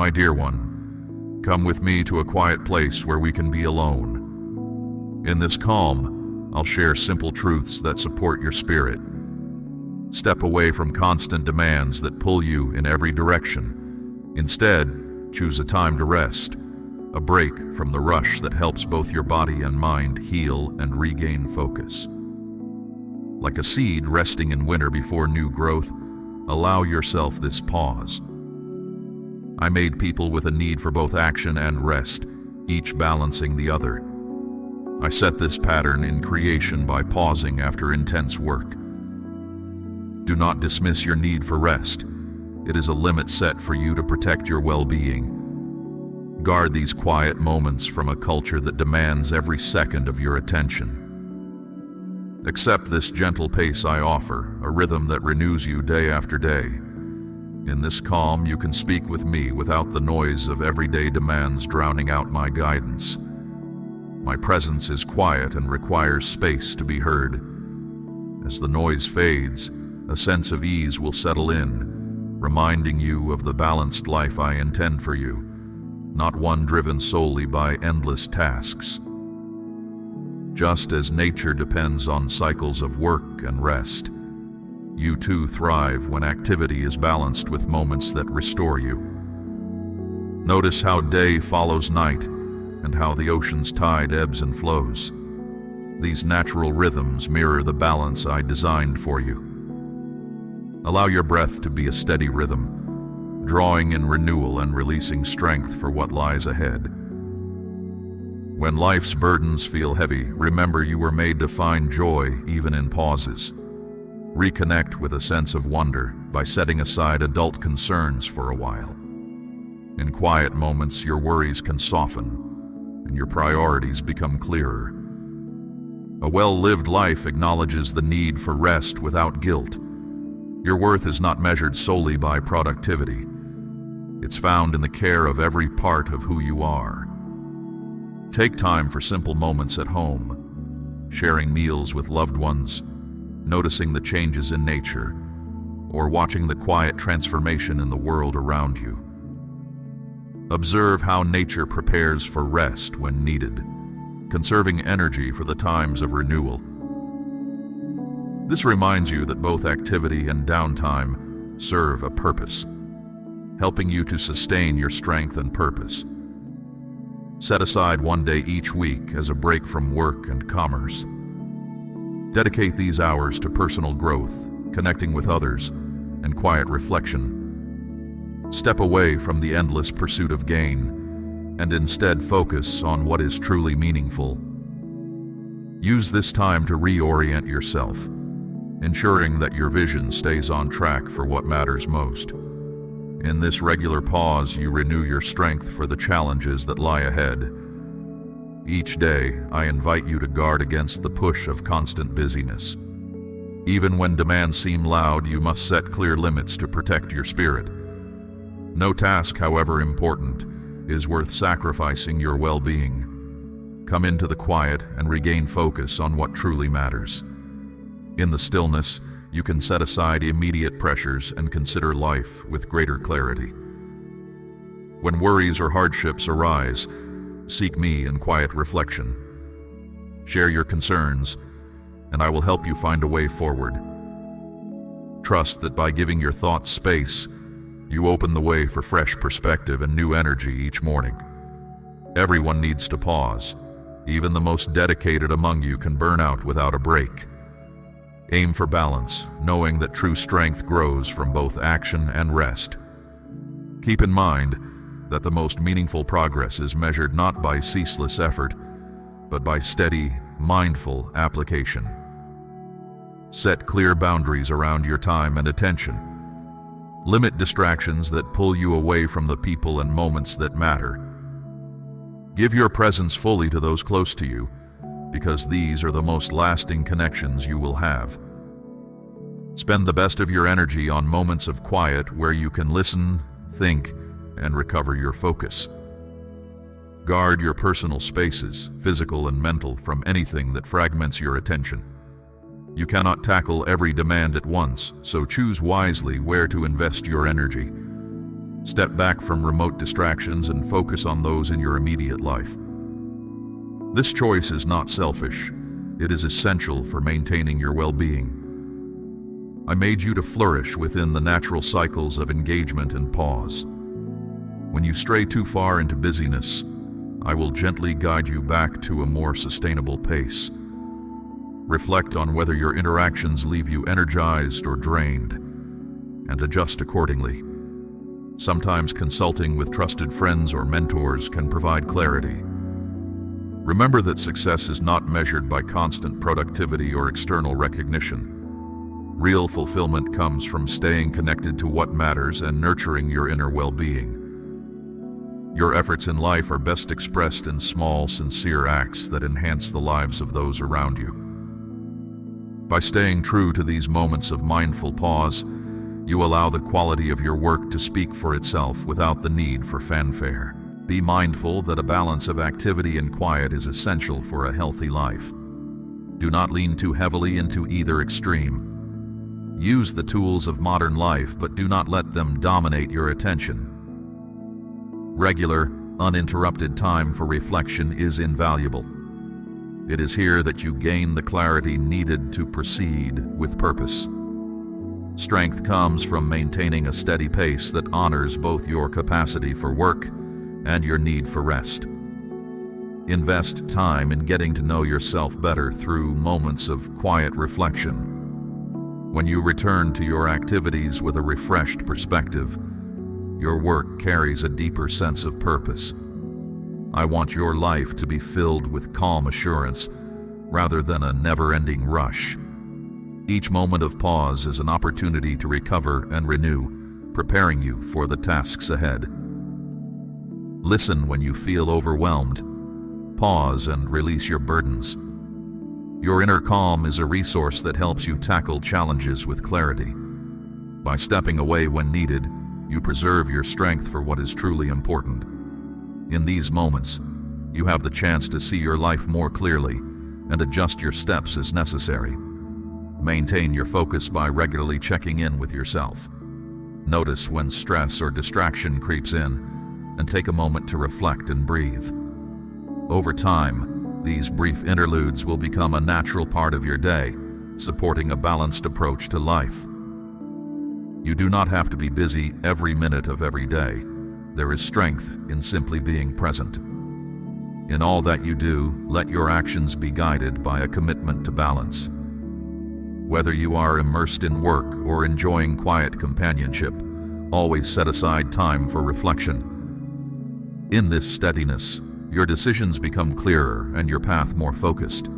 My dear one, come with me to a quiet place where we can be alone. In this calm, I'll share simple truths that support your spirit. Step away from constant demands that pull you in every direction. Instead, choose a time to rest, a break from the rush that helps both your body and mind heal and regain focus. Like a seed resting in winter before new growth, allow yourself this pause. I made people with a need for both action and rest, each balancing the other. I set this pattern in creation by pausing after intense work. Do not dismiss your need for rest. It is a limit set for you to protect your well-being. Guard these quiet moments from a culture that demands every second of your attention. Accept this gentle pace I offer, a rhythm that renews you day after day. In this calm, you can speak with me without the noise of everyday demands drowning out my guidance. My presence is quiet and requires space to be heard. As the noise fades, a sense of ease will settle in, reminding you of the balanced life I intend for you, not one driven solely by endless tasks. Just as nature depends on cycles of work and rest, you too thrive when activity is balanced with moments that restore you. Notice how day follows night and how the ocean's tide ebbs and flows. These natural rhythms mirror the balance I designed for you. Allow your breath to be a steady rhythm, drawing in renewal and releasing strength for what lies ahead. When life's burdens feel heavy, remember you were made to find joy even in pauses. Reconnect with a sense of wonder by setting aside adult concerns for a while. In quiet moments, your worries can soften and your priorities become clearer. A well-lived life acknowledges the need for rest without guilt. Your worth is not measured solely by productivity. It's found in the care of every part of who you are. Take time for simple moments at home, sharing meals with loved ones, noticing the changes in nature, or watching the quiet transformation in the world around you. Observe how nature prepares for rest when needed, conserving energy for the times of renewal. This reminds you that both activity and downtime serve a purpose, helping you to sustain your strength and purpose. Set aside one day each week as a break from work and commerce. Dedicate these hours to personal growth, connecting with others, and quiet reflection. Step away from the endless pursuit of gain, and instead focus on what is truly meaningful. Use this time to reorient yourself, ensuring that your vision stays on track for what matters most. In this regular pause, you renew your strength for the challenges that lie ahead. Each day, I invite you to guard against the push of constant busyness. Even when demands seem loud, you must set clear limits to protect your spirit. No task, however important, is worth sacrificing your well-being. Come into the quiet and regain focus on what truly matters. In the stillness, you can set aside immediate pressures and consider life with greater clarity. When worries or hardships arise, seek me in quiet reflection. Share your concerns, and I will help you find a way forward. Trust that by giving your thoughts space, you open the way for fresh perspective and new energy each morning. Everyone needs to pause. Even the most dedicated among you can burn out without a break. Aim for balance, knowing that true strength grows from both action and rest. Keep in mind that the most meaningful progress is measured not by ceaseless effort, but by steady, mindful application. Set clear boundaries around your time and attention. Limit distractions that pull you away from the people and moments that matter. Give your presence fully to those close to you, because these are the most lasting connections you will have. Spend the best of your energy on moments of quiet where you can listen, think, and recover your focus. Guard your personal spaces, physical and mental, from anything that fragments your attention. You cannot tackle every demand at once, so choose wisely where to invest your energy. Step back from remote distractions and focus on those in your immediate life. This choice is not selfish. It is essential for maintaining your well-being. I made you to flourish within the natural cycles of engagement and pause. When you stray too far into busyness, I will gently guide you back to a more sustainable pace. Reflect on whether your interactions leave you energized or drained, and adjust accordingly. Sometimes consulting with trusted friends or mentors can provide clarity. Remember that success is not measured by constant productivity or external recognition. Real fulfillment comes from staying connected to what matters and nurturing your inner well-being. Your efforts in life are best expressed in small, sincere acts that enhance the lives of those around you. By staying true to these moments of mindful pause, you allow the quality of your work to speak for itself without the need for fanfare. Be mindful that a balance of activity and quiet is essential for a healthy life. Do not lean too heavily into either extreme. Use the tools of modern life, but do not let them dominate your attention. Regular, uninterrupted time for reflection is invaluable. It is here that you gain the clarity needed to proceed with purpose. Strength comes from maintaining a steady pace that honors both your capacity for work and your need for rest. Invest time in getting to know yourself better through moments of quiet reflection. When you return to your activities with a refreshed perspective, your work carries a deeper sense of purpose. I want your life to be filled with calm assurance rather than a never-ending rush. Each moment of pause is an opportunity to recover and renew, preparing you for the tasks ahead. Listen when you feel overwhelmed. Pause and release your burdens. Your inner calm is a resource that helps you tackle challenges with clarity. By stepping away when needed, you preserve your strength for what is truly important. In these moments, you have the chance to see your life more clearly and adjust your steps as necessary. Maintain your focus by regularly checking in with yourself. Notice when stress or distraction creeps in, and take a moment to reflect and breathe. Over time, these brief interludes will become a natural part of your day, supporting a balanced approach to life. You do not have to be busy every minute of every day. There is strength in simply being present. In all that you do, let your actions be guided by a commitment to balance. Whether you are immersed in work or enjoying quiet companionship, always set aside time for reflection. In this steadiness, your decisions become clearer and your path more focused.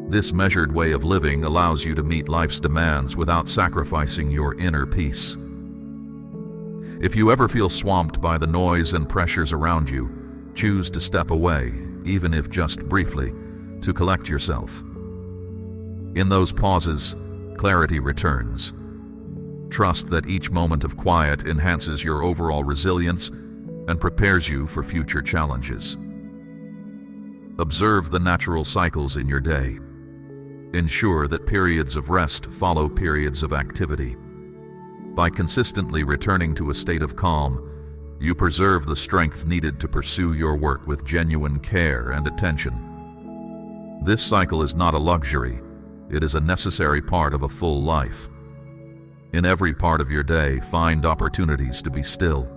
This measured way of living allows you to meet life's demands without sacrificing your inner peace. If you ever feel swamped by the noise and pressures around you, choose to step away, even if just briefly, to collect yourself. In those pauses, clarity returns. Trust that each moment of quiet enhances your overall resilience and prepares you for future challenges. Observe the natural cycles in your day. Ensure that periods of rest follow periods of activity. By consistently returning to a state of calm, you preserve the strength needed to pursue your work with genuine care and attention. This cycle is not a luxury, it is a necessary part of a full life. In every part of your day, find opportunities to be still.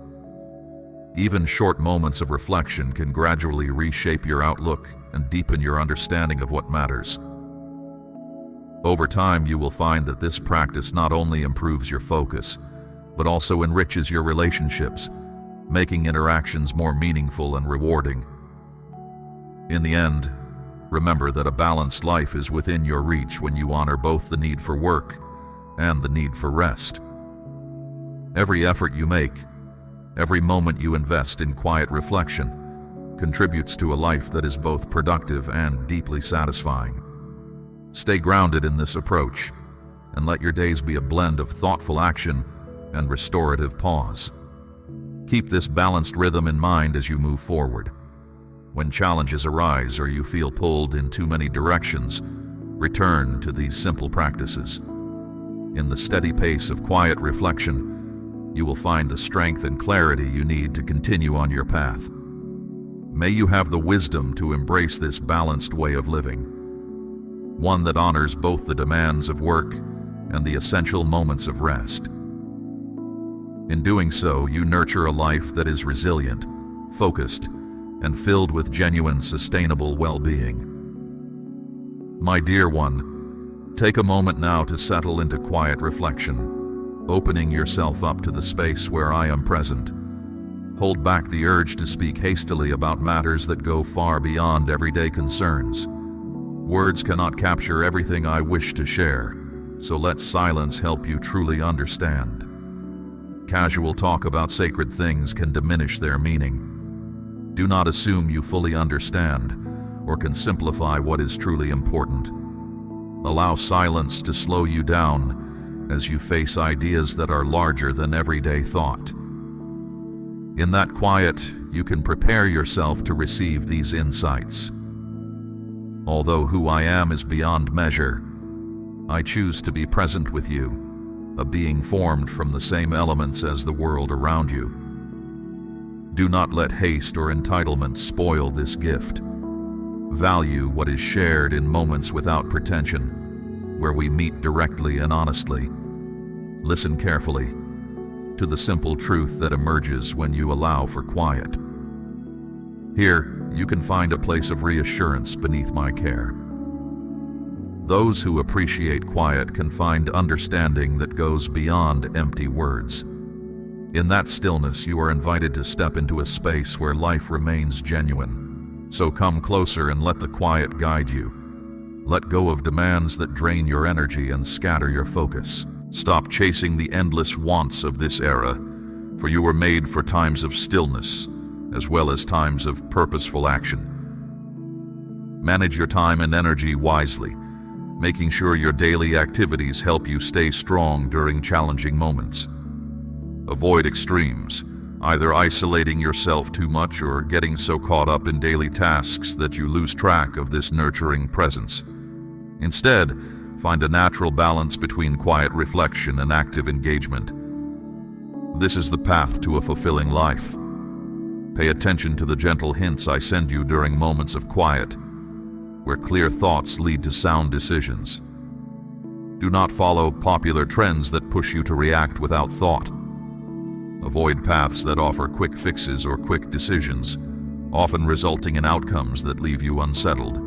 Even short moments of reflection can gradually reshape your outlook and deepen your understanding of what matters. Over time, you will find that this practice not only improves your focus, but also enriches your relationships, making interactions more meaningful and rewarding. In the end, remember that a balanced life is within your reach when you honor both the need for work and the need for rest. Every effort you make, every moment you invest in quiet reflection, contributes to a life that is both productive and deeply satisfying. Stay grounded in this approach, and let your days be a blend of thoughtful action and restorative pause. Keep this balanced rhythm in mind as you move forward. When challenges arise or you feel pulled in too many directions, return to these simple practices. In the steady pace of quiet reflection, you will find the strength and clarity you need to continue on your path. May you have the wisdom to embrace this balanced way of living, one that honors both the demands of work and the essential moments of rest. In doing so, you nurture a life that is resilient, focused, and filled with genuine, sustainable well-being. My dear one, take a moment now to settle into quiet reflection, opening yourself up to the space where I am present. Hold back the urge to speak hastily about matters that go far beyond everyday concerns. Words cannot capture everything I wish to share, so let silence help you truly understand. Casual talk about sacred things can diminish their meaning. Do not assume you fully understand or can simplify what is truly important. Allow silence to slow you down as you face ideas that are larger than everyday thought. In that quiet, you can prepare yourself to receive these insights. Although who I am is beyond measure, I choose to be present with you, a being formed from the same elements as the world around you. Do not let haste or entitlement spoil this gift. Value what is shared in moments without pretension, where we meet directly and honestly. Listen carefully to the simple truth that emerges when you allow for quiet. Here, you can find a place of reassurance beneath my care. Those who appreciate quiet can find understanding that goes beyond empty words. In that stillness, you are invited to step into a space where life remains genuine. So come closer and let the quiet guide you. Let go of demands that drain your energy and scatter your focus. Stop chasing the endless wants of this era, for you were made for times of stillness, as well as times of purposeful action. Manage your time and energy wisely, making sure your daily activities help you stay strong during challenging moments. Avoid extremes, either isolating yourself too much or getting so caught up in daily tasks that you lose track of this nurturing presence. Instead, find a natural balance between quiet reflection and active engagement. This is the path to a fulfilling life. Pay attention to the gentle hints I send you during moments of quiet, where clear thoughts lead to sound decisions. Do not follow popular trends that push you to react without thought. Avoid paths that offer quick fixes or quick decisions, often resulting in outcomes that leave you unsettled.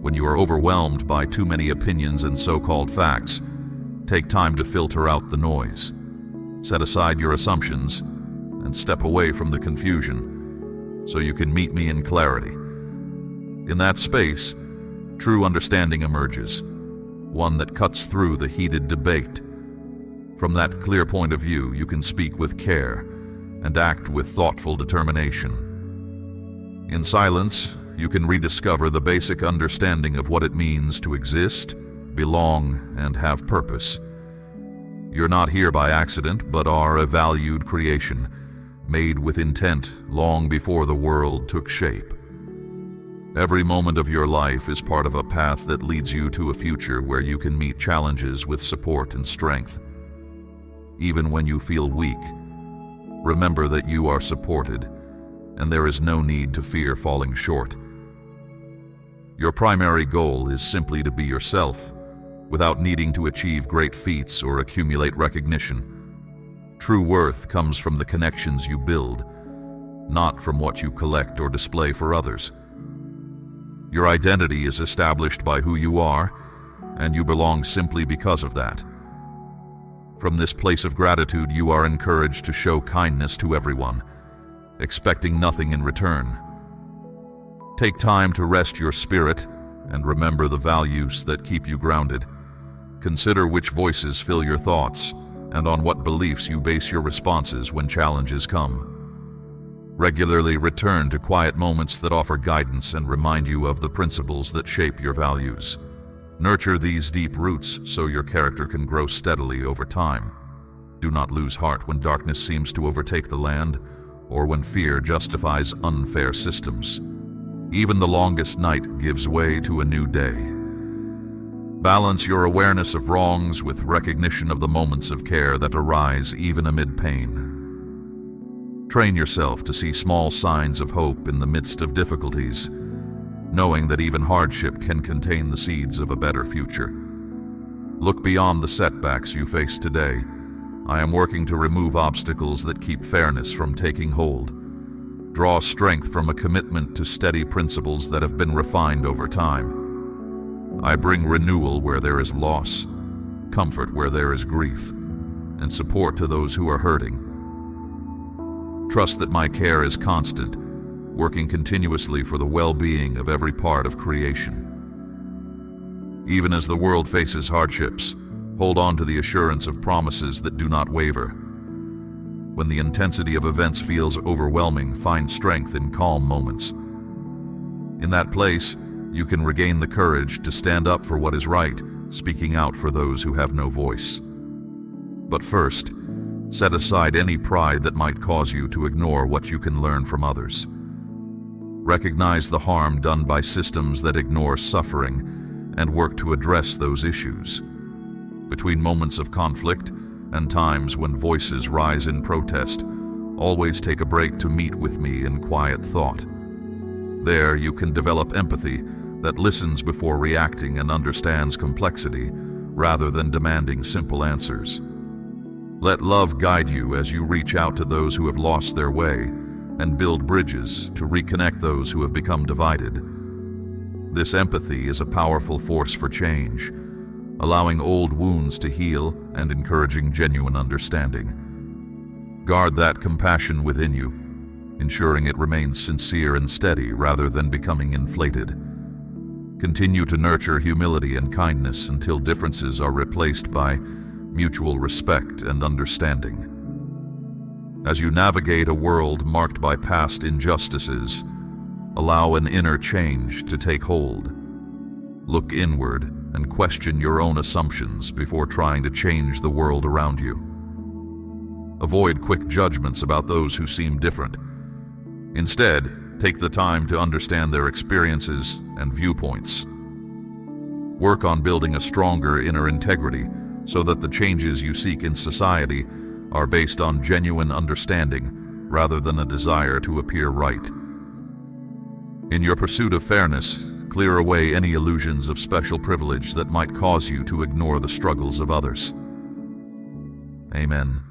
When you are overwhelmed by too many opinions and so-called facts, take time to filter out the noise. Set aside your assumptions and step away from the confusion so you can meet me in clarity. In that space, true understanding emerges, one that cuts through the heated debate. From that clear point of view, you can speak with care and act with thoughtful determination. In silence, you can rediscover the basic understanding of what it means to exist, belong, and have purpose. You're not here by accident, but are a valued creation, made with intent long before the world took shape. Every moment of your life is part of a path that leads you to a future where you can meet challenges with support and strength. Even when you feel weak, remember that you are supported, and there is no need to fear falling short. Your primary goal is simply to be yourself, without needing to achieve great feats or accumulate recognition. True worth comes from the connections you build, not from what you collect or display for others. Your identity is established by who you are, and you belong simply because of that. From this place of gratitude, you are encouraged to show kindness to everyone, expecting nothing in return. Take time to rest your spirit and remember the values that keep you grounded. Consider which voices fill your thoughts and on what beliefs you base your responses when challenges come. Regularly return to quiet moments that offer guidance and remind you of the principles that shape your values. Nurture these deep roots so your character can grow steadily over time. Do not lose heart when darkness seems to overtake the land, or when fear justifies unfair systems. Even the longest night gives way to a new day. Balance your awareness of wrongs with recognition of the moments of care that arise even amid pain. Train yourself to see small signs of hope in the midst of difficulties, knowing that even hardship can contain the seeds of a better future. Look beyond the setbacks you face today. I am working to remove obstacles that keep fairness from taking hold. Draw strength from a commitment to steady principles that have been refined over time. I bring renewal where there is loss, comfort where there is grief, and support to those who are hurting. Trust that my care is constant, working continuously for the well-being of every part of creation. Even as the world faces hardships, hold on to the assurance of promises that do not waver. When the intensity of events feels overwhelming, find strength in calm moments. In that place, you can regain the courage to stand up for what is right, speaking out for those who have no voice. But first, set aside any pride that might cause you to ignore what you can learn from others. Recognize the harm done by systems that ignore suffering and work to address those issues. Between moments of conflict and times when voices rise in protest, always take a break to meet with me in quiet thought. There you can develop empathy that listens before reacting and understands complexity rather than demanding simple answers. Let love guide you as you reach out to those who have lost their way and build bridges to reconnect those who have become divided. This empathy is a powerful force for change, allowing old wounds to heal and encouraging genuine understanding. Guard that compassion within you, ensuring it remains sincere and steady rather than becoming inflated. Continue to nurture humility and kindness until differences are replaced by mutual respect and understanding. As you navigate a world marked by past injustices, allow an inner change to take hold. Look inward and question your own assumptions before trying to change the world around you. Avoid quick judgments about those who seem different. Instead, take the time to understand their experiences and viewpoints. Work on building a stronger inner integrity so that the changes you seek in society are based on genuine understanding rather than a desire to appear right. In your pursuit of fairness, clear away any illusions of special privilege that might cause you to ignore the struggles of others. Amen.